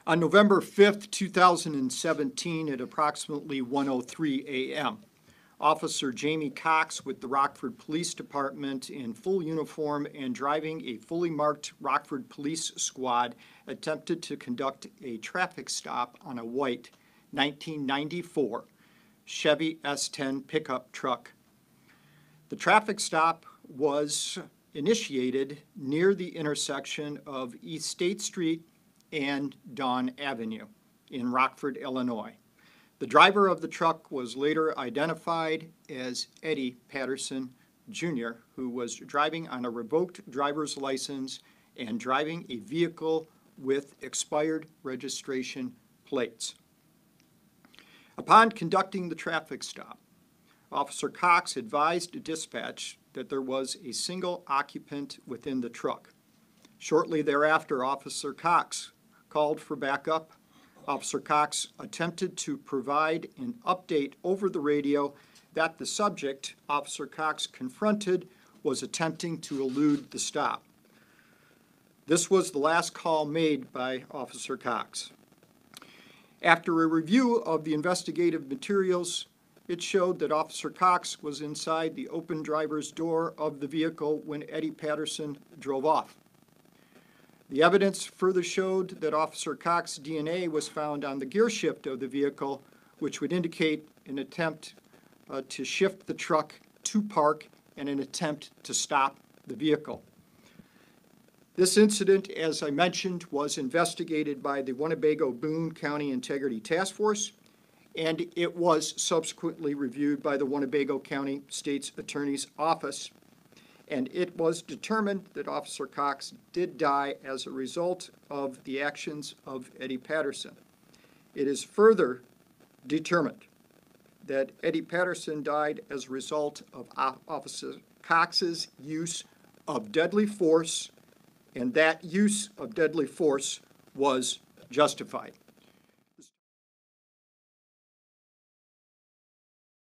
On November 5th, 2017, at approximately 1:03 a.m., Officer Jaimie Cox with the Rockford Police Department in full uniform and driving a fully marked Rockford Police Squad attempted to conduct a traffic stop on a white 1994 Chevy S10 pickup truck. The traffic stop was initiated near the intersection of East State Street and Dawn Avenue in Rockford, Illinois. The driver of the truck was later identified as Eddie Patterson, Jr., who was driving on a revoked driver's license and driving a vehicle with expired registration plates. Upon conducting the traffic stop, Officer Cox advised dispatch that there was a single occupant within the truck. Shortly thereafter, Officer Cox called for backup. Officer Cox attempted to provide an update over the radio that the subject Officer Cox confronted was attempting to elude the stop. This was the last call made by Officer Cox. After a review of the investigative materials, it showed that Officer Cox was inside the open driver's door of the vehicle when Eddie Patterson drove off. The evidence further showed that Officer Cox's DNA was found on the gear shift of the vehicle, which would indicate an attempt to shift the truck to park and an attempt to stop the vehicle. This incident, as I mentioned, was investigated by the Winnebago Boone County Integrity Task Force, and it was subsequently reviewed by the Winnebago County State's Attorney's Office. And it was determined that Officer Cox did die as a result of the actions of Eddie Patterson. It is further determined that Eddie Patterson died as a result of Officer Cox's use of deadly force, and that use of deadly force was justified.